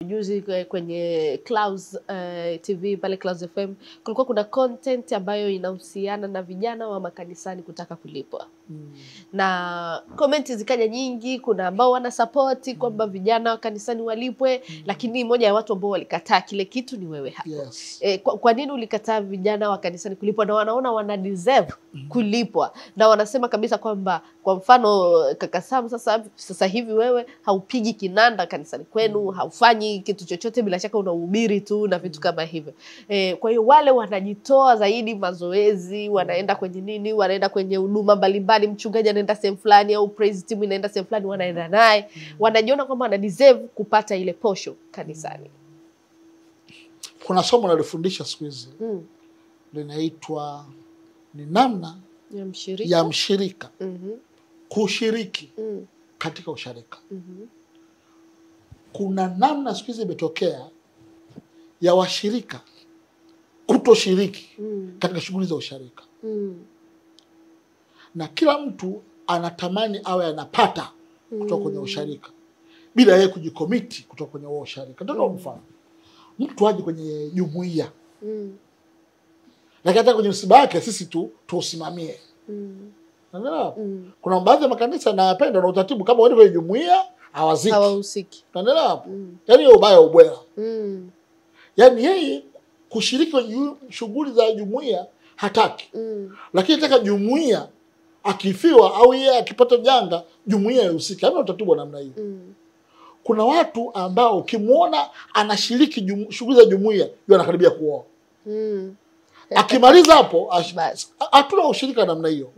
Juzi kwenye Clouds TV pale Clouds FM kulikuwa kuna content ambayo inahusiana na vijana wa makanisani kutaka kulipwa. Na comment zikaja nyingi, kuna ambao wana support kwamba vijana wa kanisani walipwe, lakini moja ya watu ambao walikataa kile kitu ni wewe hapo. Yes. Kwa nini ulikataa vijana wa kanisani kulipwa na wanaona wana deserve kulipwa? Na wanasema kabisa kwamba kwa mfano kaka Sam sasa hivi wewe haupigi kinanda kanisani kwenu, haufanyi kitu chochote, bila shaka unahubiri tu na vitu kama hivyo. Kwa hiyo wale wanajitoa zaidi mazoezi, wanaenda kwenye nini, wanaenda kwenye huduma mbalimbali, mchungaji anaenda sehemu fulani au praise team inaenda sehemu fulani, wanaenda naye, wanajiona kwamba wana deserve kupata ile posho kanisani. Kuna somo nalifundisha siku hizi linaitwa ni namna ya mshirika kushiriki katika usharika. Kuna namna siku hizi imetokea ya washirika kutoshiriki katika shughuli za usharika. Na kila mtu anatamani awe anapata kutoka kwenye usharika bila yeye kujikomiti kutoka kwenye huo usharika. Ndio mfano. Mtu aje kwenye jumuiya. Lakini hata kwenye msiba wake sisi tuusimamie. Kuna baadhi ya makanisa yanapenda na utaratibu kama wale kwenye jumuiya hawahusiki. Yaani ubaya ubwela. Yaani yeye kushiriki kwenye shughuli za jumuiya hataki. Lakini nataka jumuiya akifiwa au yeye akipata janga jumuiya ihusike. Hapo utaratibu wa namna hiyo. Kuna watu ambao ukimuona anashiriki shughuli za jumuiya yeye anakaribia kuoa. Akimaliza hapo hatuna ushirika namna hiyo.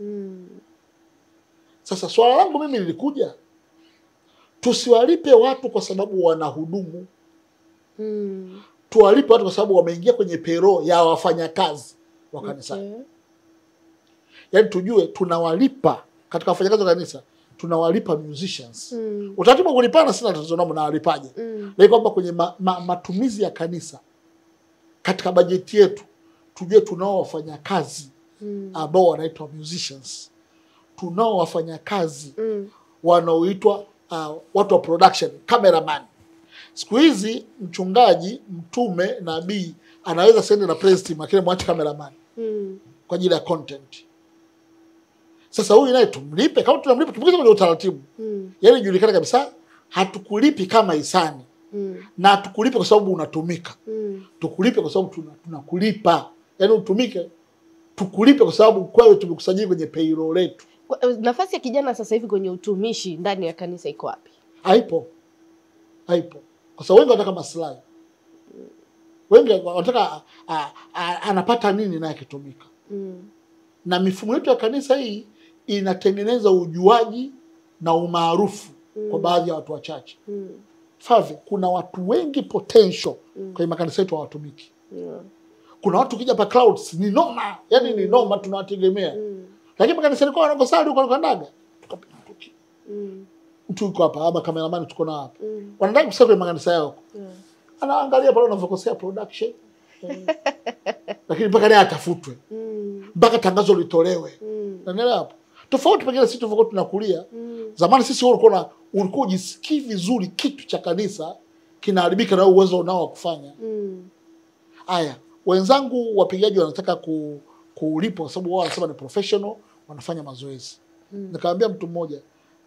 Sasa swala langu mimi lilikuja tusiwalipe watu kwa sababu wanahudumu. Tuwalipe watu kwa sababu wameingia kwenye payroll ya wafanyakazi wa kanisa. Yaani tujue tunawalipa katika wafanyakazi wa kanisa, tunawalipa musicians. Utaratibu kulipana sina tatizo nao na walipaje. Lakini kwamba kwenye matumizi ya kanisa katika bajeti yetu tujue tunao wafanyakazi ambao wanaitwa musicians. Tunao wafanyakazi wanaoitwa watu wa production, cameraman. Siku hizi mchungaji, mtume, nabii anaweza sende na praise team lakini mwache cameraman kwa ajili ya content. Sasa huyu naye tumlipe, kama tunamlipa tumlipe kwenye utaratibu. Yaani julikana kabisa hatukulipi kama hisani. Na hatukulipe kwa sababu unatumika. Tukulipe kwa sababu tunakulipa. Yaani utumike tukulipe kwa sababu kwa tumekusajili kwenye payroll letu. Nafasi ya kijana sasa hivi kwenye utumishi ndani ya kanisa iko wapi? Haipo. Kwa sababu wengi wanataka maslahi. Wengi wanataka anapata nini naye akitumika. Na mifumo yetu ya kanisa hii inatengeneza ujuaji na umaarufu kwa baadhi ya watu wachache. Favi, kuna watu wengi potential kwenye makanisa yetu hawatumiki. Kuna watu kija pa Clouds ni noma, yani ni noma tunawategemea. Lakini makanisa yako wanakosali huko kandaga. Tukapiga tuki. Mtu yuko hapa ama cameraman tuko na hapa. Wanataka kusema kwenye makanisa yao. Anaangalia pale unavyokosea production. Lakini mpaka naye atafutwe. Mpaka tangazo litolewe. Unaelewa hapo? Tofauti pengine sisi tulivyokuwa tunakulia. Zamani sisi ulikuwa ujisikii vizuri kitu cha kanisa kinaharibika na uwezo unao wa kufanya. Haya, wenzangu wapigaji wanataka kulipwa kwa sababu wao wanasema ni professional, wanafanya mazoezi. Nikamwambia mtu mmoja,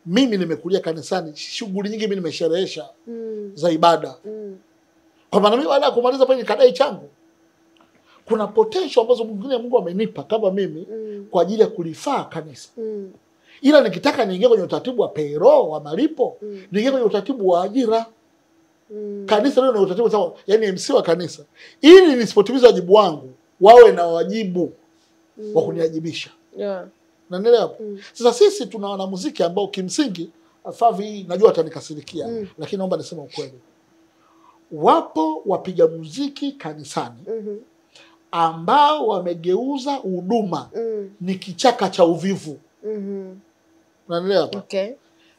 mimi nimekulia kanisani, shughuli nyingi mimi nimesherehesha za ibada. Kwa maana mimi baada ya kumaliza pale kadai changu. Kuna potential ambazo Mungu amenipa kama mimi kwa ajili ya kulifaa kanisa. Ila nikitaka niingie kwenye utaratibu wa payroll wa malipo, niingie kwenye utaratibu wa ajira. Kanisa leo na utaratibu sawa, yani MC wa kanisa. Ili nisipotimiza wajibu wangu, wawe na wajibu wa kuniajibisha. Unaelewa? Sasa sisi tuna wanamuziki ambao kimsingi Favi najua atanikasirikia, lakini naomba niseme ukweli. Wapo wapiga muziki kanisani ambao wamegeuza huduma ni kichaka cha uvivu. Unaelewa? Okay.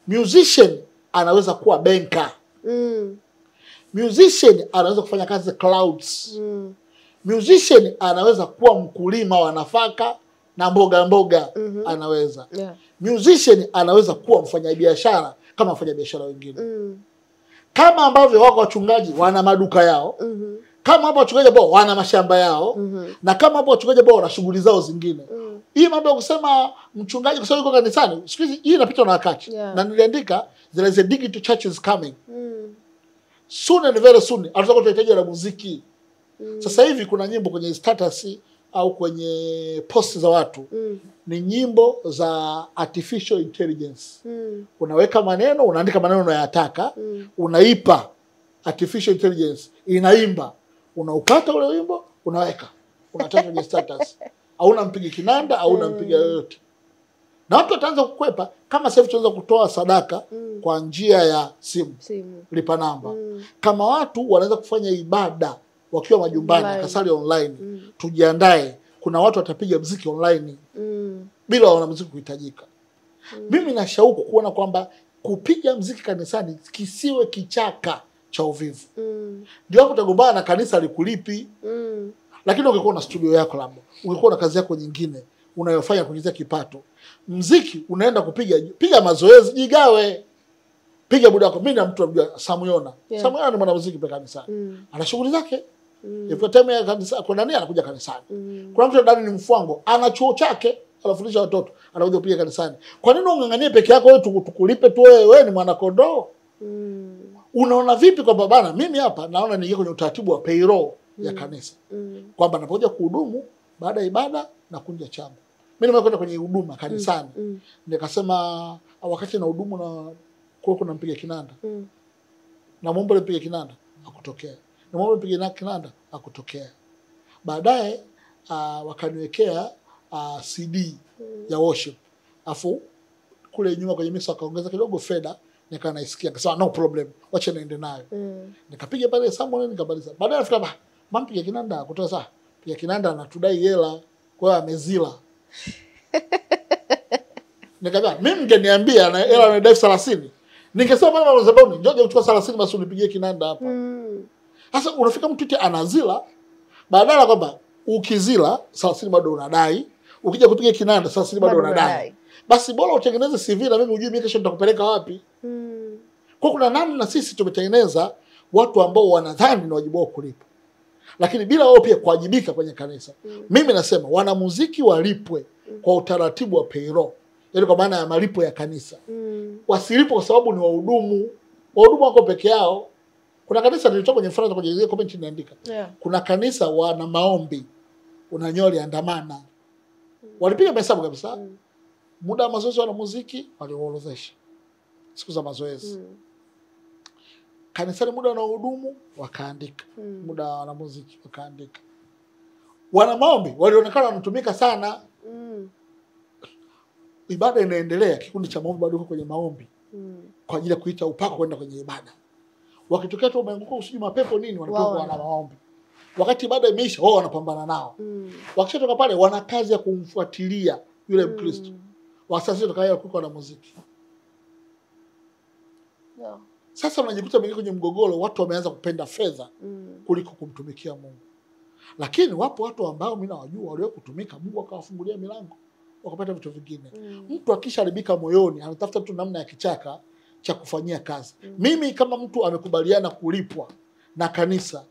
Musician anaweza kuwa banker. Musician anaweza kufanya kazi Clouds. Musician anaweza kuwa mkulima wa nafaka na mboga anaweza. Musician anaweza kuwa mfanyabiashara kama wafanyabiashara wengine. Kama ambavyo wako wachungaji wana maduka yao, kama hapo wachungaji ambao wana mashamba yao, na kama hapo wachungaji ambao wana shughuli zao zingine. Hii mambo ya kusema mchungaji kwa sababu yuko kanisani, siku hizi hii inapita na wakati. Na niliandika there is a digital church is coming. Soon and very soon atakuwa tunahitaji na muziki. Sasa hivi kuna nyimbo kwenye status au kwenye post za watu ni nyimbo za artificial intelligence. Unaweka maneno, unaandika maneno unayotaka, unaipa artificial intelligence, inaimba, unaukata ule wimbo, unaweka, unataka kwenye status. Hauna mpiga kinanda, hauna mpiga yoyote. Na watu wataanza kukwepa kama sasa hivi tunaweza kutoa sadaka kwa njia ya simu. Lipa namba. Kama watu wanaweza kufanya ibada wakiwa majumbani, kasali online, tujiandae. Kuna watu watapiga muziki online bila wana muziki kuhitajika. Mimi na shauku kuona kwamba kupiga muziki kanisani kisiwe kichaka cha uvivu. Ndio hapo utagombana na kanisa likulipi. Lakini ungekuwa na studio yako labda, ungekuwa na kazi yako nyingine unayofanya kuingizia kipato. Muziki unaenda piga mazoezi, jigawe. Piga muda wako. Mimi na mtu anamjua Samuyona. Samuyona ni mwanamuziki pekee kanisani. Ana shughuli zake. Hivyo time ya kanisa kuna nani anakuja kanisani. Kuna mtu ndani ni mfwango, ana chuo chake, anafundisha watoto, anakuja kupiga kanisani. Kwa nini unganganie peke yako wewe tukulipe tu wewe ni mwana kondoo? Unaona vipi kwamba bana mimi hapa naona niingie kwenye utaratibu wa payroll ya kanisa. Kwamba napokuja kuhudumu baada ya ibada na kunja changu. Mimi nimekwenda kwenye huduma kanisani. Nikasema wakati na hudumu na kwa kuna mpiga kinanda. Na muombe mpige kinanda akutokea. Na muombe mpige kinanda akutokea. Baadaye wakaniwekea CD ya worship. Afu kule nyuma kwenye misa akaongeza kidogo fedha, nika naisikia. Akasema no problem, wacha niende nayo. Nikapiga pale Samuel nikabaliza. Baadaye afika mpige kinanda akutoa saa. Piga kinanda anatudai hela, kwa hiyo amezila. Nikamwambia mimi mngeniambia na hela na elfu 30. Ningesema bwana mzabuni, njoo uchukue 30 basi unipigie kinanda hapa. Sasa unafika mtu eti anazila, badala kwamba ukizila 30 bado unadai, ukija kupiga kinanda 30 bado unadai. Basi bora utengeneze CV na mimi ujue mimi kesho nitakupeleka wapi. Kwa kuna nani na sisi tumetengeneza watu ambao wanadhani ni wajibu wao kulipa. Lakini bila wao pia kuwajibika kwenye kanisa. Mimi nasema wanamuziki walipwe kwa utaratibu wa payroll. Yaani kwa maana ya malipo ya kanisa. Wasilipwe kwa sababu ni wahudumu. Wahudumu wako peke yao. Kuna kanisa nilitoka kwenye mfano kwenye ile comment niandika. Kuna kanisa wana maombi. Unanyoli andamana. Walipiga hesabu kabisa. Muda wa mazoezi wana muziki waliorodhesha. Siku za mazoezi. Kanisani muda wa hudumu wakaandika. Muda wa muziki wakaandika. Wana maombi walionekana wanatumika sana. Ibada inaendelea, kikundi cha maombi bado kwenye maombi. Kwa ajili ya kuita upako kwenda kwenye ibada. Wakitokea tu umeanguka usiji mapepo nini wanapewa wana maombi. Wakati ibada imeisha wao wanapambana nao. Wakishatoka pale wana kazi ya kumfuatilia yule Mkristo. Wasasi tukaya kuko na muziki. Sasa unajikuta mwingine kwenye mgogoro, watu wameanza kupenda fedha kuliko kumtumikia Mungu. Lakini wapo watu ambao mimi nawajua walio kutumika, Mungu akawafungulia milango wakapata vitu vingine. Mtu akisharibika moyoni anatafuta tu namna ya kichaka cha kufanyia kazi. Mimi kama mtu amekubaliana kulipwa na kanisa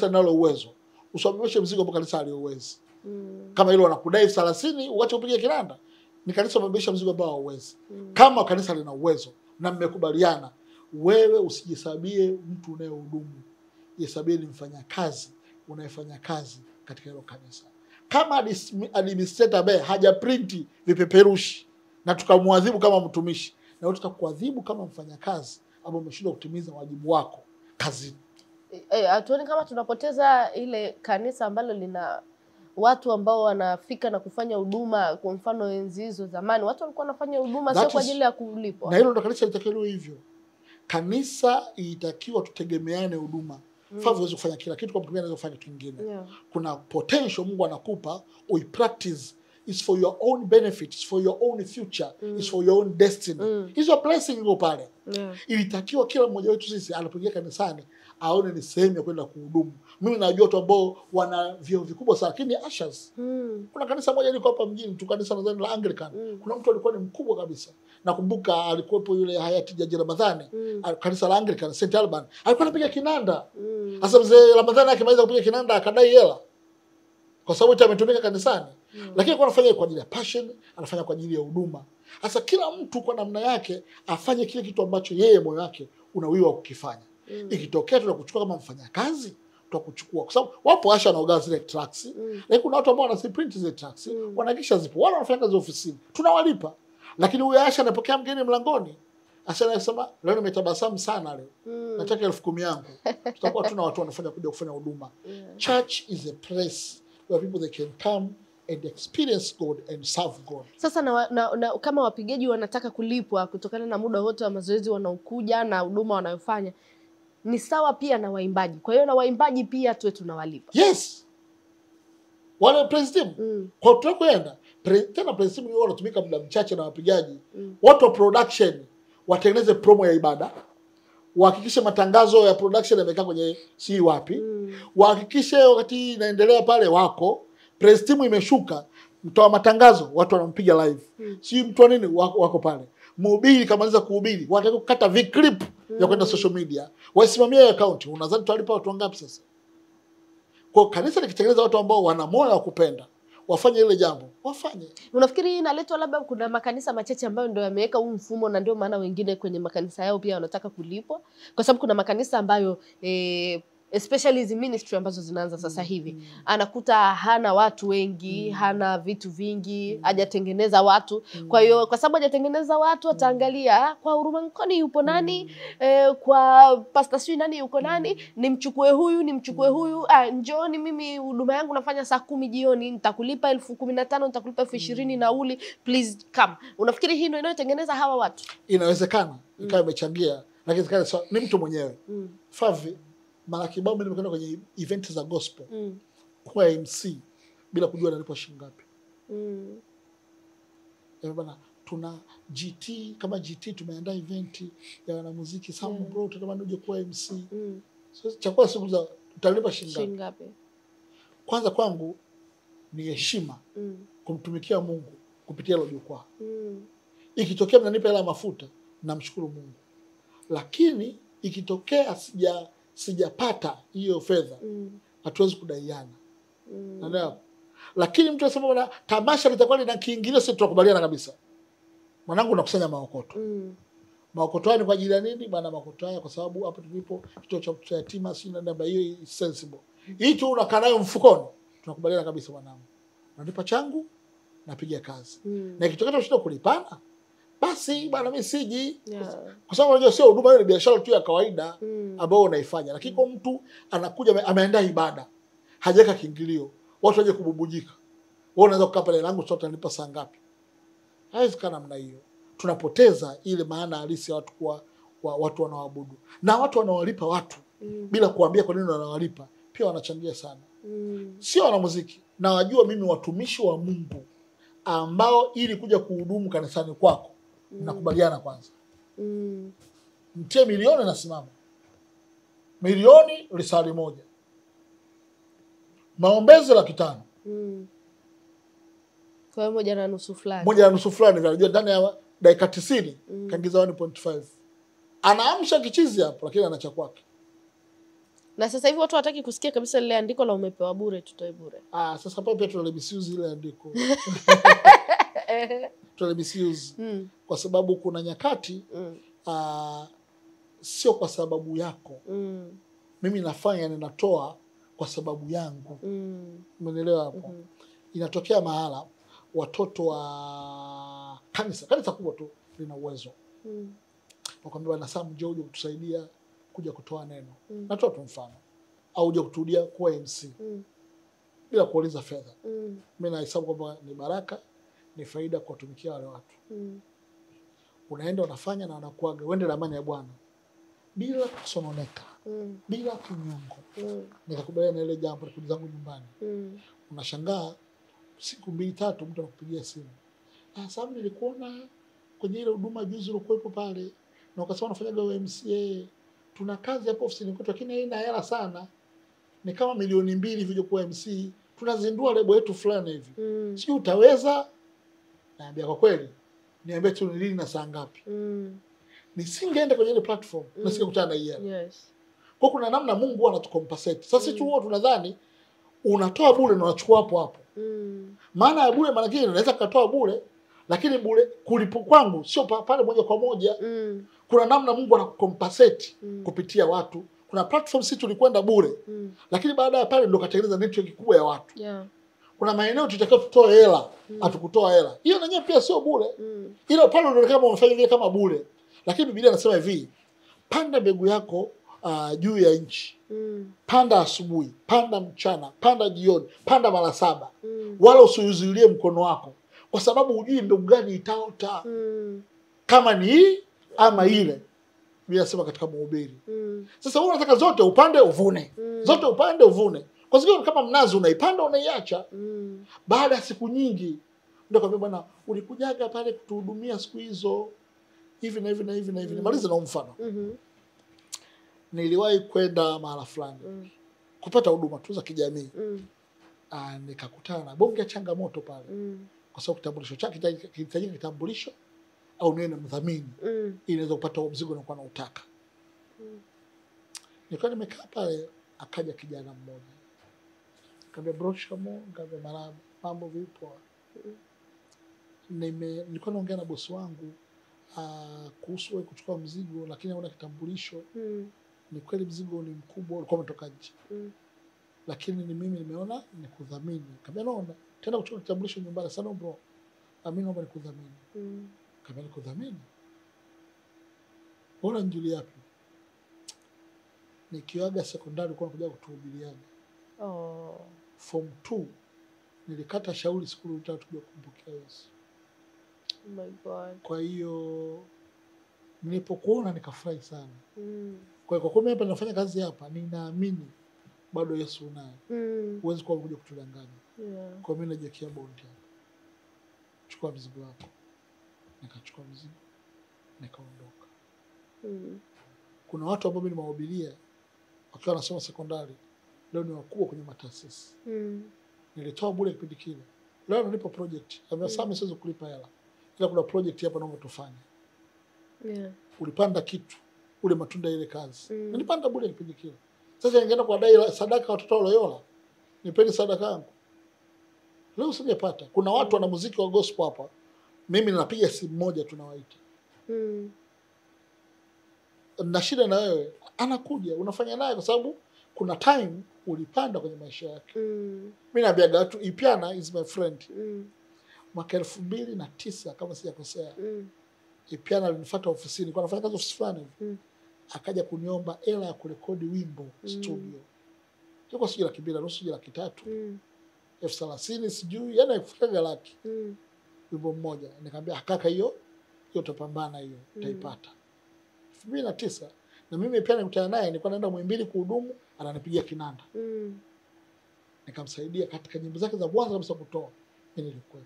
linalo uwezo, usababishe mzigo kwa kanisa lile uwezo. Kama hilo wanakudai 30 uache upige kinanda, ni kanisa umebisha mzigo ambao uwezo. Kama kanisa lina uwezo na mmekubaliana, wewe usijisabie mtu unayehudumu. Jisabie ni mfanyakazi unayefanya kazi katika hilo kanisa. Kama administrator ambaye hajaprinti vipeperushi na tukamwadhibu kama mtumishi, na tutakuadhibu kama mfanyakazi ambao umeshindwa kutimiza wajibu wako kazini. Hatuoni kama tunapoteza ile kanisa ambalo lina watu ambao wanafika na kufanya huduma. Kwa mfano enzi hizo zamani watu walikuwa wanafanya huduma sio kwa ajili ya kulipwa. Na hilo ndo kanisa litakiwa hivyo. Kanisa itakiwa tutegemeane huduma. Hawezi kufanya kila kitu kwa mtu mwingine anaweza kufanya kitu kingine. Kuna potential Mungu anakupa, we practice. It's for your own benefit, it's for your own future, it's for your own destiny. Hizo blessing iko pale. Ilitakiwa kila mmoja wetu sisi anapoingia kanisani aone ni sehemu ya kwenda kuhudumu. Mimi najua watu ambao wana vyeo vikubwa sana lakini ushers. Kuna kanisa moja liko hapa mjini tu, kanisa nadhani la Anglican. Kuna mtu alikuwa ni mkubwa kabisa. Nakumbuka alikuwepo yule hayati Jaji Ramadhani, kanisa la Anglican St. Alban, alikuwa anapiga kinanda. Sasa mzee Ramadhani akimaliza kupiga kinanda akadai hela kwa sababu ita ametumika kanisani. Lakini alikuwa anafanya kwa ajili ya passion, anafanya kwa ajili ya huduma. Sasa kila mtu kwa namna yake afanye kile kitu ambacho yeye moyo wake unawiwa kukifanya. Ikitokea tunakuchukua kama mfanyakazi, tutakuchukua kwa sababu wapo Asha na ugawa zile tracks. Lakini kuna watu ambao wanaziprint zile tracks, wanahakisha zipo. Wale wanafanya kazi ofisini, tunawalipa. Lakini huyo Asha anapokea mgeni mlangoni, Asha anasema leo nimetabasamu sana leo. Nataka 10,000 yangu. Tutakuwa tuna watu wanafanya kuja kufanya huduma. Church is a place where people they can come and experience God and serve God. Sasa na kama wapigaji wanataka kulipwa kutokana na muda wote wa mazoezi wanaokuja na huduma wanayofanya, ni sawa pia na waimbaji. Kwa hiyo na waimbaji pia tuwe tunawalipa. Yes. Wale praise team. Kwa tunakoenda, tena praise team wao wanatumika muda mchache na wapigaji. Watu wa production watengeneze promo ya ibada. Wahakikishe matangazo ya production yamekaa kwenye si wapi. Wahakikishe wakati inaendelea pale wako. Praise team imeshuka, mtoa matangazo watu wanampiga live. Si mtu wa nini wako pale. Mhubiri kamaliza kuhubiri, wanataka kukata clip ya kwenda social media. Wasimamie account. Unadhani tutalipa watu wangapi sasa? Kwa kanisa likitengeneza watu ambao wana moyo wa kupenda, wafanye ile jambo, wafanye. Unafikiri hii inaletwa labda kuna makanisa machache ambayo ndio yameweka huu mfumo na ndio maana wengine kwenye makanisa yao pia wanataka kulipwa? Kwa sababu kuna makanisa ambayo especially hizi ministry ambazo zinaanza sasa hivi, anakuta hana watu wengi, hana vitu vingi, hajatengeneza watu. Kwa hiyo kwa sababu hajatengeneza watu, ataangalia kwa Huruma Nkoni yupo nani, kwa Pastor Sui nani yuko nani, nimchukue huyu, njooni mimi huduma yangu nafanya saa 10 jioni, nitakulipa 15,000, nitakulipa 20,000 nauli, please come. Unafikiri hii ndio inayotengeneza hawa watu? Inawezekana ikawa imechangia, lakini ni mtu mwenyewe. Favi mara kibao mimi nimekwenda kwenye event za gospel kwa MC bila kujua nalipo shilingi ngapi. Bana tuna GT, kama GT tumeandaa event ya wanamuziki Sam bro, tunatamani uje kuwa MC. So chakua siku za utalipa shilingi ngapi? Kwanza kwangu ni heshima kumtumikia Mungu kupitia hilo jukwaa. Ikitokea mnanipa hela mafuta, namshukuru Mungu. Lakini ikitokea sijapata hiyo fedha, hatuwezi kudaiana. Ndio. Lakini mtu anasema bwana tamasha litakuwa lina kiingilio, sisi tutakubaliana kabisa. Mwanangu nakusanya maokoto. Maokoto haya ni kwa ajili ya nini? Bwana maokoto haya kwa sababu hapo tulipo kituo cha watoto yatima si namba hiyo sensible. Hii tu unakaa nayo mfukoni. Tunakubaliana kabisa mwanangu. Unanipa changu, napiga kazi. Na ikitokea tunashinda kulipana, basi bwana mimi siji. Kwa sababu unajua sio huduma, hiyo ni biashara tu ya kawaida ambayo unaifanya. Lakini kwa mtu anakuja ameandaa ibada, hajaweka kiingilio, watu waje kububujika. Wewe unaweza kukaa pale langu sote nalipa saa ngapi? Haiwezekani namna hiyo. Tunapoteza ile maana halisi ya watu kuwa watu wanaoabudu. Na watu wanaowalipa watu bila kuambia kwa nini wanawalipa pia wanachangia sana. Sio wanamuziki. Na wajua mimi watumishi wa Mungu ambao ili kuja kuhudumu kanisani kwako nakubaliana kwanza. Mtie milioni nasimama. Milioni risali moja. Maombezi 500,000. Kwa 1.5 fulani. 1.5 fulani unajua ndani ya dakika 90 kaingiza 1.5. Anaamsha kichizi hapo lakini anacha kwake. Na sasa hivi watu hawataki kusikia kabisa lile andiko la umepewa bure tutoe bure. Sasa hapo pia tunalibisiuzi ile andiko. Tunalibisiuzi. Kwa sababu kuna nyakati sio kwa sababu yako. Mimi nafanya ninatoa kwa sababu yangu. Umeelewa hapo? Inatokea mahala watoto wa kanisa kubwa tu lina uwezo. Wakwambia bwana Sam njoo uje kutusaidia kuja kutoa neno. Natoa tu mfano. Au uje kutudia kuwa MC. Bila kuuliza fedha. Mimi nahesabu kwamba ni baraka, ni faida kwa kutumikia wale watu. Unaenda unafanya na wanakuaga uende na amani ya Bwana. Bila kusononeka. Bila kinyongo. Nikakubaliana na ile jambo la kuja zangu nyumbani. Unashangaa siku 2-3 mtu anakupigia simu. Sababu nilikuona kwenye ile huduma juzi ulikuwepo pale na ukasema unafanyaga MCA. Tuna kazi hapo ofisini kwetu lakini haina hela sana. Ni kama 2,000,000 hivi kwa MC. Tunazindua lebo yetu fulani hivi. Sio utaweza? Naambia kwa kweli niambie tu ni lini na saa ngapi. Nisingeenda kwenye ile platform na singekutana na yeye. Yes. Kwa kuna namna Mungu anatucompensate. Sasa sisi tu tunadhani unatoa bure na unachukua hapo hapo. Maana ya bure maana yake unaweza kutoa bure, lakini bure kulipo kwangu sio pale moja kwa moja. Kuna namna Mungu anakucompensate kupitia watu. Kuna platform sisi tulikwenda bure. Lakini baada ya pale ndo katengeneza network kubwa ya watu. Yeah. Kuna maeneo tutakiwa tutoe hela, hatukutoa hela. Hiyo yenyewe pia sio bure. Ila pale unaonekana kama umefanya vile kama bure. Lakini Biblia inasema hivi, panda mbegu yako juu ya nchi. Panda asubuhi, panda mchana, panda jioni, panda mara 7. Wala usiuzuilie mkono wako. Kwa sababu hujui mbegu gani itaota. Kama ni hii ama ile. Biblia inasema katika Mhubiri. Sasa wewe unataka zote upande uvune. Zote upande uvune. Kwa sababu kama mnazi unaipanda unaiacha. Baada ya siku nyingi ndio kwambia bwana ulikujaga pale kutuhudumia siku hizo hivi na hivi na hivi na hivi. Nimalize na mfano. Niliwahi kwenda mahala fulani kupata huduma tu za kijamii. Nikakutana na bonge changamoto pale. Kwa sababu kitambulisho chake kinahitaji kitambulisho au niwe na mdhamini ili niweze kupata mzigo na kuwa na utaka. Nilikuwa nimekaa pale akaja kijana mmoja. Kaambia bro shamo, kaambia marahaba, mambo vipo. Nilikuwa naongea na bosi wangu kuhusu wewe kuchukua mzigo lakini hauna kitambulisho. Ni kweli mzigo ni mkubwa ulikuwa umetoka nje. Lakini ni mimi nimeona nikudhamini. Kaambia naona tena kuchukua kitambulisho nyumbani sana bro. Mimi naomba nikudhamini. Kaambia nikudhamini. Bora njuli yapi? Nikiwaga sekondari kwa kuja kutuhubiriana. Form 2 nilikata shauri siku ile tatu kuja kumpokea Yesu. Oh my God. Kwa hiyo nilipokuona nikafurahi sana. Kwa hiyo kwa mimi hapa nafanya kazi hapa ninaamini bado Yesu unaye. Huwezi kuwa kuja kutudanganya. Kwa mimi najiwekea bondi hapa. Chukua mzigo wako. Nikachukua mzigo. Nikaondoka. Kuna watu ambao mimi nimewahubiria wakiwa wanasoma sekondari. Leo ni wakubwa kwenye mataasisi. Nilitoa bure kipindi kile. Leo nalipa project. Ambaye sasa siwezi kulipa hela. Ila kuna project hapa naomba tufanye. Ulipanda kitu, ule matunda ile kazi. Nilipanda bure kipindi kile. Sasa ningeenda kwa dai sadaka watoto wa Loyola. Nipeni sadaka yangu. Leo sijapata. Kuna watu wana muziki wa gospel hapa. Mimi ninapiga simu moja tunawaita. Na shida na wewe, anakuja, unafanya naye kwa sababu kuna time ulipanda kwenye maisha yake. Mimi naambiaga watu Ipiana is my friend. Mwaka 2009 kama sijakosea. Ipiana alinifuata ofisini, nilikuwa nafanya kazi ofisi fulani. Akaja kuniomba hela ya kurekodi wimbo studio. Yuko sijui 200, nusu sijui 300. 30,000 sijui, yani kufika laki. Wimbo mmoja. Nikamwambia kaka hiyo utapambana hiyo, utaipata. 2009 na mimi pia nikutana naye nilikuwa naenda Muhimbili kuhudumu ananipigia kinanda. Nikamsaidia katika nyimbo zake za kwanza kabisa kutoa. Mimi nilikuwa.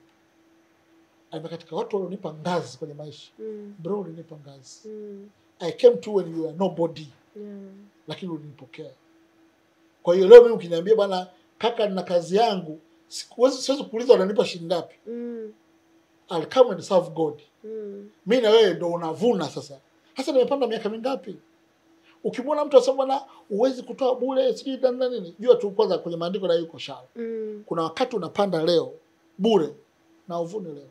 Alikuwa katika watu walionipa ngazi kwenye maisha. Bro ulinipa ngazi. I came to when you were nobody. Lakini ulinipokea. Kwa hiyo leo mimi ukiniambia bwana kaka nina kazi yangu, siwezi kuuliza wananipa shilingi ngapi. I'll come and serve God. Mimi na wewe ndo unavuna sasa. Hasa nimepanda miaka mingapi? Ukimwona mtu asema bwana uwezi kutoa bure sijui na nini, jua tu kwanza kwenye maandiko na yuko shamba. Kuna wakati unapanda leo bure na uvune leo.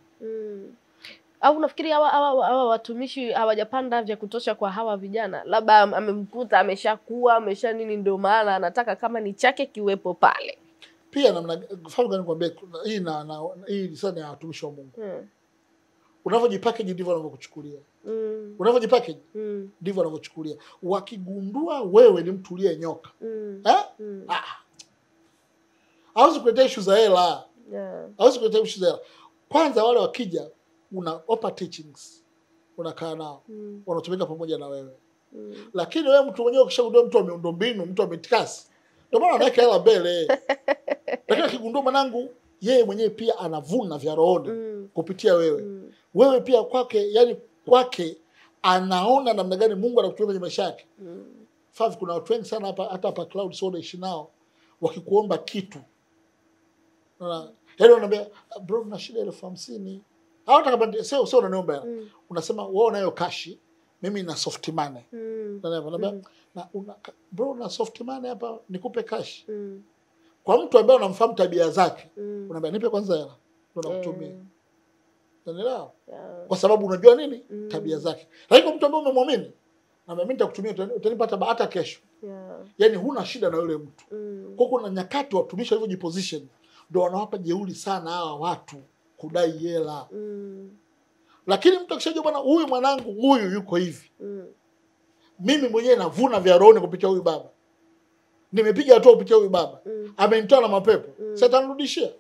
Au unafikiri hawa watumishi hawajapanda vya kutosha kwa hawa vijana? Labda amemkuta ameshakuwa amesha nini ndio maana anataka kama ni chake kiwepo pale. Pia namna mfano gani nikwambie hii sana ya watumishi wa Mungu. Unavyojipackage ndivyo wanavyokuchukulia. Unavyojipackage ndivyo wanavyokuchukulia. Wakigundua wewe ni mtu uliye nyoka. Hawezi kuletea issue za hela. Hawezi kuletea issue za hela. Kwanza wale wakija una upper teachings. Unakaa nao. Wanatumika pamoja na wewe. Lakini wewe mtu mwenyewe ukishagundua mtu wa miundombinu, mtu wa mitikasi, ndio maana anaweka hela mbele. Lakini akigundua manangu yeye mwenyewe pia anavuna vya rohoni kupitia wewe. Wewe pia kwake anaona namna gani Mungu anakutumia kwenye maisha yake. Favi kuna watu wengi sana hapa Cloud Soul ishi nao wakikuomba kitu. Yaani wanaambia bro na shida 50,000. hata kama sio unaniomba hela. Unasema wewe unayo cash, mimi na soft money. Na bro na soft money hapa nikupe cash. Kwa mtu ambaye unamfahamu tabia zake, unaambia nipe kwanza hela ndio nakutumia. Unaelewa? Kwa sababu unajua nini? Tabia zake. Lakini kwa mtu ambaye umemwamini, na mimi nitakutumia utanipata hata kesho. Yaani huna shida na yule mtu. Kwa kuna nyakati watumishi walivyojiposition ndio wanawapa jeuri sana hawa watu kudai hela. Lakini mtu akishajua bwana huyu mwanangu huyu yuko hivi. Mimi mwenyewe navuna vya roho kupitia huyu baba. Nimepiga hatua kupitia huyu baba. Amenitoa na mapepo. Sasa atanirudishia.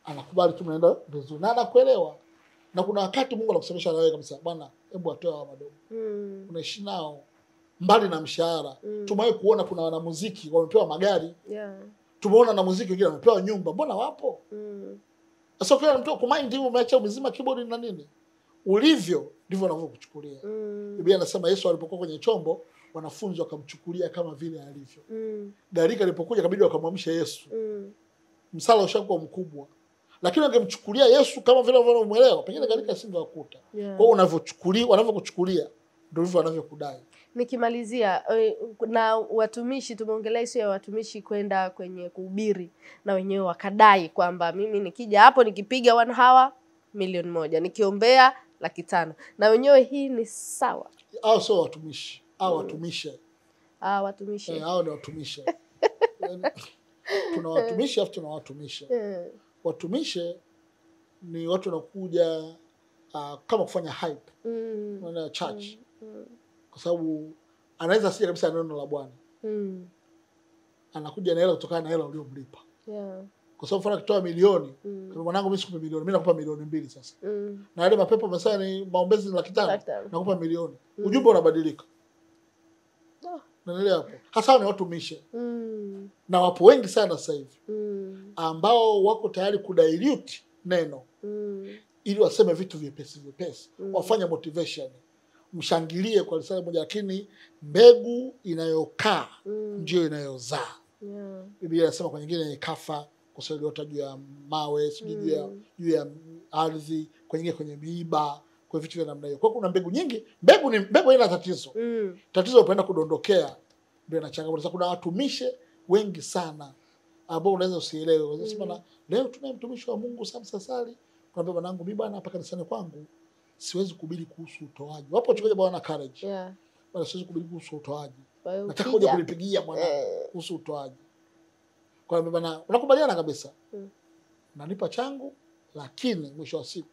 Anakubali tu mnaenda vizuri. Na anakuelewa. Na kuna wakati Mungu anakusemesha na wewe kabisa, bwana hebu atoe hawa madogo. Unaishi nao mbali na mshahara. Tumewahi kuona kuna wanamuziki wamepewa magari. Tumeona na muziki wengine wamepewa nyumba. Mbona wapo? Sasa ukiwa mtu kumind hivi umeacha mzima keyboard na nini? Ulivyo ndivyo wanavyokuchukulia. Biblia inasema Yesu alipokuwa kwenye chombo, wanafunzi wakamchukulia kama vile alivyo. Gharika ilipokuja kabidi wakamwamsha Yesu. Msala ushakuwa mkubwa. Lakini wangemchukulia Yesu kama vile wanavyomwelewa, pengine gharika isingewakuta. Kwa hiyo unavyochukulia, wanavyokuchukulia ndio hivyo wanavyokudai. Nikimalizia na watumishi, tumeongelea hiyo ya watumishi kwenda kwenye kuhubiri na wenyewe wakadai kwamba mimi nikija hapo nikipiga 1 hour milioni 1, nikiombea 500,000. Na wenyewe hii ni sawa? Hao sio watumishi, hao watumishi. Watumishi. Hao ni watumishi. Tuna watumishi afu tuna watumishi. Watumishi ni watu wanakuja kama kufanya hype. Wana church. Kwa sababu anaweza sija kabisa neno la Bwana. Anakuja na hela kutokana na hela uliyomlipa. Kwa sababu mfano akitoa milioni, kama mwanangu mimi sikupe milioni, mimi nakupa milioni 2 sasa. Na yale mapepo msana ni maombezi ni 500,000, nakupa milioni. Ujumbe unabadilika. Unaelewa hapo? Hasa ni watumishi. Na wapo wengi sana sasa hivi. Ambao wako tayari kudilute neno. Ili waseme vitu vyepesi. Wafanye motivation. Mshangilie kwa risala moja, lakini mbegu inayokaa ndio inayozaa. Biblia inasema kwa nyingine ikafa kwa sababu iliota juu ya mawe, juu ya ardhi, kwa nyingine kwenye miiba, kwa vitu vya namna hiyo. Kwa kuna mbegu nyingi, mbegu haina tatizo. Tatizo unapoenda kudondokea ndio na changamoto. Sasa kuna watumishi wengi sana ambao unaweza usielewe. Unasema leo tunaye mtumishi wa Mungu Samsa Sali, kwamba mwanangu mimi bwana hapa kanisani kwangu siwezi kuhubiri kuhusu utoaji. Wapo wachungaji bwana courage. Bwana siwezi kuhubiri kuhusu utoaji. Nataka kuja kulipigia mwanangu kuhusu utoaji. Kwa hiyo bwana unakubaliana kabisa. Nanipa changu, lakini mwisho wa siku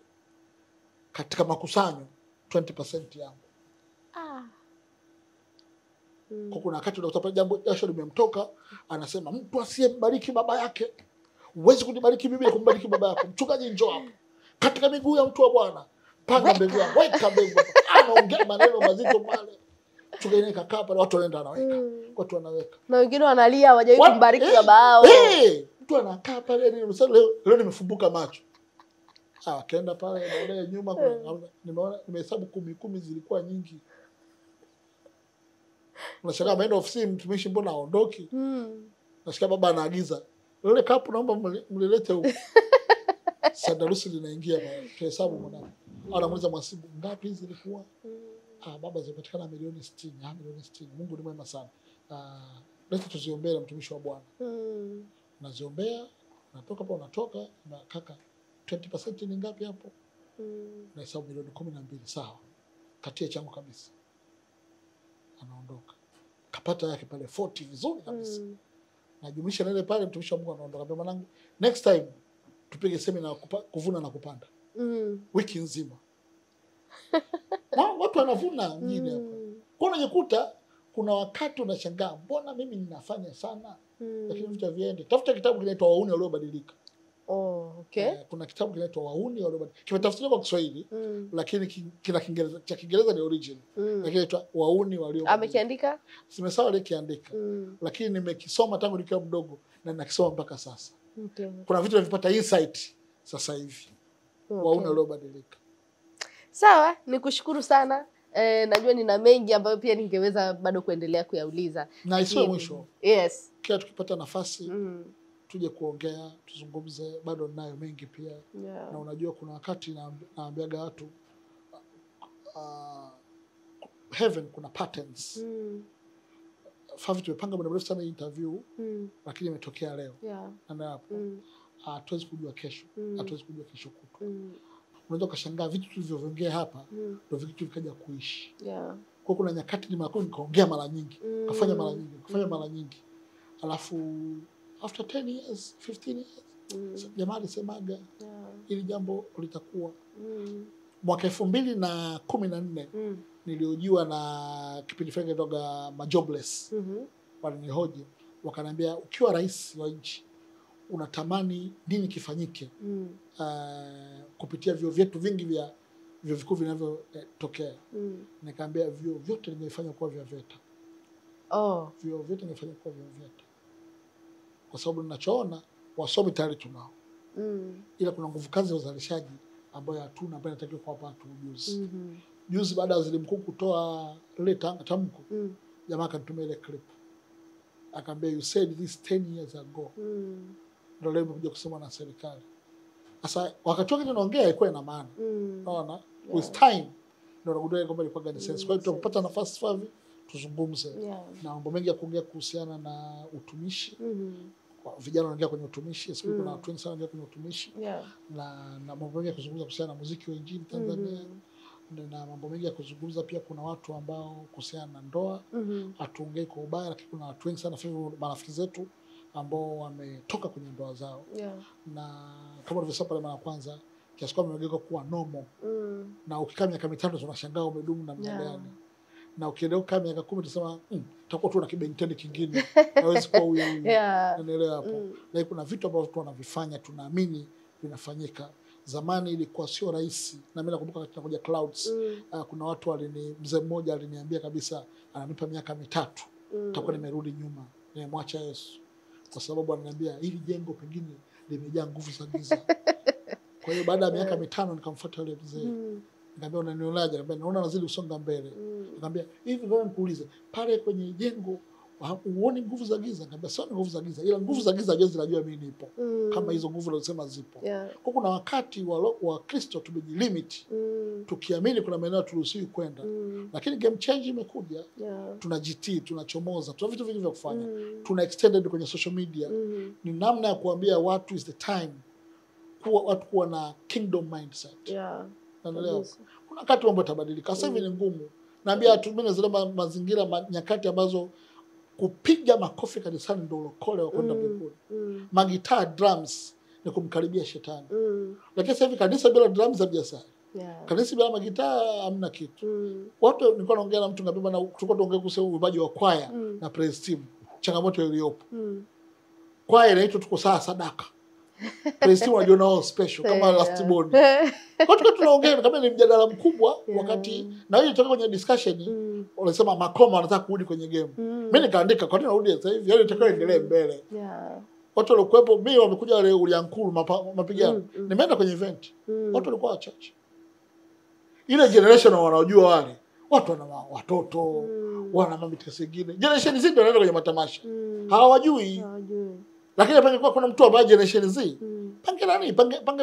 katika makusanyo 20% yangu. Kwa kuna wakati unataka jambo jasho limemtoka, anasema mtu asiyembariki baba yake huwezi kunibariki mimi na kumbariki baba yako. Mchungaji njoo hapo. Katika miguu ya mtu wa Bwana panga mbegu yako, weka mbegu. Anaongea maneno mazito pale. Mchungaji kakaa pale, watu wanaenda anaweka. Watu wanaweka. Na wengine wanalia hawajawahi kumbariki baba yao. Mtu anakaa pale, leo nimefumbuka macho. Akaenda pale baadaye nyuma nimeona nimehesabu 10 zilikuwa nyingi. Unashangaa ameenda ofisini, mtumishi mbona haondoki? Nasikia baba anaagiza, "Lele kapu naomba mlilete huko." Sandarusi linaingia pale, tuhesabu mwanangu. Anamuuliza mwasibu, "Ngapi hizi zilikuwa?" Baba zimepatikana milioni 60. Milioni 60. Mungu ni mwema sana. Leta tuziombee na mtumishi wa Bwana. Naziombea, natoka hapo unatoka, na kaka 20% ni ngapi hapo? Na hesabu milioni 12, sawa. Katie changu kabisa. Anaondoka. Kapata yake pale 40 vizuri kabisa. Najumlisha na ile pale, mtumishi wa Mungu anaondoka. Ambia mwanangu, next time tupige semina kuvuna na kupanda. Wiki nzima. Na watu wanavuna mjini hapo. Kwa unajikuta kuna wakati unashangaa, mbona mimi ninafanya sana lakini vitu viende. Tafuta kitabu kinaitwa Wauni Waliobadilika. Kuna kitabu kinaitwa Wauni Waliobadilika. Kimetafsiriwa kwa Kiswahili lakini kina Kiingereza, cha Kiingereza ni original. Lakini kinaitwa Wauni Waliobadilika. Amekiandika? Simesawa ile kiandika. Lakini nimekisoma tangu nikiwa mdogo na ninakisoma mpaka sasa. Kuna vitu navipata insight sasa hivi. Wauni Waliobadilika. Sawa, nikushukuru sana. Najua nina mengi ambayo pia ningeweza bado kuendelea kuyauliza. Na isiwe mwisho. Yes. Kila tukipata nafasi tuje kuongea, tuzungumze, bado ninayo mengi pia. Na unajua kuna wakati naambiaga watu heaven kuna patterns. Favi tumepanga muda mrefu sana interview, lakini imetokea leo. Na hapo hatuwezi kujua kesho, hatuwezi kujua kesho kutwa. Unaweza kushangaa vitu tulivyoongea hapa ndio vitu vikaja kuishi. Kwa kuna nyakati nikaongea mara nyingi, kafanya mara nyingi. Alafu after 10 years, 15 years, jamaa alisemaga ili jambo litakuwa. Mwaka 2014 niliojiwa na kipindi fulani kutoka Majobless. Walinihoji, wakaniambia ukiwa rais wa nchi unatamani nini kifanyike kupitia vyuo vyetu vingi vya vyuo vikuu vinavyotokea. Nikaambia vyuo vyote ningefanya kuwa vya VETA. Vyuo vyote ningefanya kuwa vya VETA. Kwa sababu ninachoona wasomi tayari tunao. Ila kuna nguvu kazi ya uzalishaji ambayo hatuna, ambayo inatakiwa kuwapa watu ujuzi. Juzi baada ya waziri mkuu kutoa ile tamko, jamaa akanitumia ile clip. Akaambia you said this 10 years ago. Ndio leo nimekuja kusema na serikali. Sasa wakati wake tunaongea ilikuwa ina maana. Unaona? With time ndio nagundua kwamba ilikuwa gani sense. Kwa hiyo tutapata nafasi Favi tuzungumze. Na mambo mengi ya kuongea kuhusiana na utumishi. Vijana wanaingia kwenye utumishi, siku kuna watu wengi sana wanaingia kwenye utumishi. Na mambo mengi ya kuzungumza kuhusiana na muziki wa injili Tanzania. Na mambo mengi ya kuzungumza pia kuna watu ambao kuhusiana na ndoa. Hatuongei kwa ubaya, lakini kuna watu wengi sana marafiki zetu ambao wametoka kwenye ndoa zao. Na kama nilivyosema pale mara kwanza, kiasi kwamba imegeuka kuwa normal. Na ukikaa miaka 5 tunashangaa umedumu namna gani. Na ukiendelea miaka 10 tunasema tutakuwa tu na kibenteni kingine. Hawezi kuwa huyu. Unaelewa hapo. Na kuna vitu ambavyo watu wanavifanya tunaamini vinafanyika. Zamani ilikuwa sio rahisi. Na mimi nakumbuka wakati tunakuja Clouds, kuna watu mzee mmoja aliniambia kabisa ananipa miaka 3 nitakuwa nimerudi nyuma. Nimemwacha Yesu. Kwa sababu ananiambia hili jengo pengine limejaa nguvu za giza. Kwa hiyo baada ya miaka 5 nikamfuata yule mzee. Nikamwambia unanionaje? Nikamwambia naona nazidi kusonga mbele. Nikamwambia hivi wewe nikuulize, pale kwenye jengo uone nguvu za giza? Nikamwambia sio nguvu za giza, ila nguvu za giza je zinajua mimi nipo. Kama hizo nguvu unazosema zipo. Kwa kuna wakati wa Kristo tumejilimit. Tukiamini kuna maeneo turuhusiwi kwenda. Lakini game change imekuja. Tuna GT, tunachomoza, tuna vitu vingi vya kufanya. Tuna extended kwenye social media. Ni namna ya kuambia watu is the time watu kuwa na kingdom mindset. Unaelewa? Kuna wakati mambo yatabadilika. Sasa hivi ni ngumu. Naambia watu mimi zile mazingira nyakati ambazo kupiga makofi kanisani ndio ulokole wa kwenda mbinguni. Magitaa, drums ni kumkaribia shetani. Lakini sasa hivi kanisa bila drums hamjasali. Kanisa bila magitaa hamna kitu. Watu nilikuwa naongea na mtu ngambia na tulikuwa tuongea kuhusu uimbaji wa kwaya na praise team. Changamoto iliyopo. Kwaya inaitwa tuko saa sadaka. Praise team wanajiona wao special kama last born. Kwa hiyo tunaongea kama ni mjadala mkubwa wakati na hiyo itoka kwenye discussion wanasema Makoma wanataka kurudi kwenye game. Mimi nikaandika kwa nini narudi sasa hivi? Yaani itakuwa endelee mbele. Watu walikuwepo, mimi wamekuja wale Uliankuru mapigano. Nimeenda kwenye event. Watu walikuwa wachache. Ile generation wanaojua wale. Watu wana watoto, wana mamiti mengine. Generation Z ndio wanaenda kwenye matamasha. Hawajui. Lakini pangekuwa kuna mtu ambaye generation Z.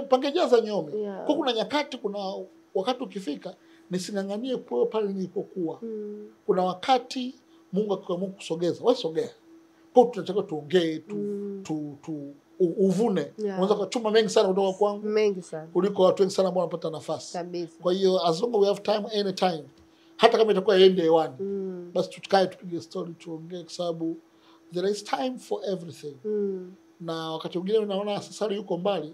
Pangejaza nyome. Kwa kuna nyakati kuna wakati ukifika nisinganganie kwa pale nilipokuwa. Kuna wakati Mungu akaamua kusogeza. Wewe sogea. Kwa tunataka tuongee uvune. Unaweza kuchuma mengi sana kutoka kwangu. Mengi sana. Kuliko watu wengi sana ambao wanapata nafasi. Kabisa. Kwa hiyo as long as we have time anytime. Hata kama itakuwa iende hewani. Basi tukae tupige story tuongee kwa sababu there is time for everything. Na wakati mwingine unaona sasa yuko mbali.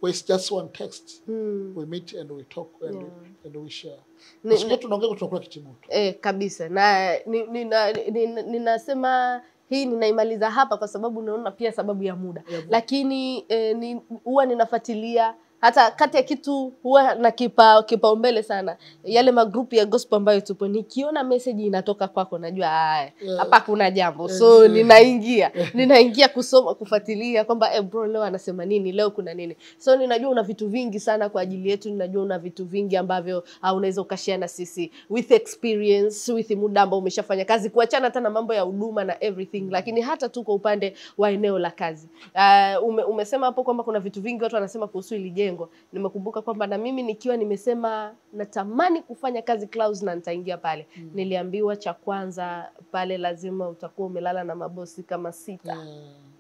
It's just one text. We meet and we talk and we share. Sisi tunaongea tunakula kitimoto. Kabisa. Na ninasema hii ninaimaliza hapa kwa sababu naona pia sababu ya muda. Lakini huwa ninafuatilia Hata kati ya kitu huwa na kipaumbele sana yale magrupu ya gospel ambayo tupo, nikiona message inatoka kwako najua hapa kuna jambo. So ninaingia kusoma, kufuatilia kwamba bro leo anasema nini, leo kuna nini. So ninajua una vitu vingi sana kwa ajili yetu, ninajua una vitu vingi ambavyo unaweza ukashare na sisi with experience, with muda ambao umeshafanya kazi, kuachana hata na mambo ya huduma na everything, lakini hata tu kwa upande wa eneo la kazi. Umesema hapo kwamba kuna vitu vingi watu wanasema kuhusu ile jengo. Nimekumbuka kwamba na mimi nikiwa nimesema natamani kufanya kazi Clouds na nitaingia pale. Niliambiwa cha kwanza pale lazima utakuwa umelala na mabosi kama 6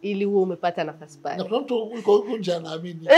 ili uwe umepata nafasi pale. Na kuna mtu uko nje anaamini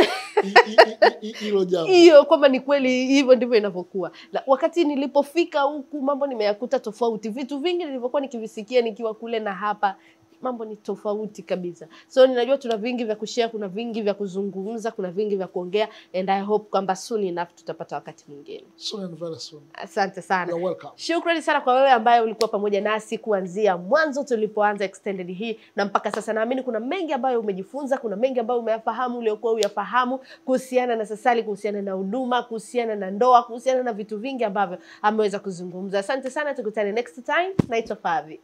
hilo jambo. Hiyo kwamba ni kweli hivyo ndivyo inavyokuwa. Wakati nilipofika huku mambo nimeyakuta tofauti. Vitu vingi nilivyokuwa nikivisikia nikiwa kule na hapa mambo ni tofauti kabisa. So ninajua tuna vingi vya kushare, kuna vingi vya kuzungumza, kuna vingi vya kuongea, and I hope kwamba soon enough tutapata wakati mwingine. Soon and very soon. Asante sana. You're welcome. Shukrani sana kwa wewe ambaye ulikuwa pamoja nasi kuanzia mwanzo tulipoanza extended hii na mpaka sasa. Naamini kuna mengi ambayo umejifunza, kuna mengi ambayo umeyafahamu uliokuwa uyafahamu kuhusiana na Sasali, kuhusiana na huduma, kuhusiana na ndoa, kuhusiana na vitu vingi ambavyo ameweza kuzungumza. Asante sana, tukutane next time. Naitwa Favi.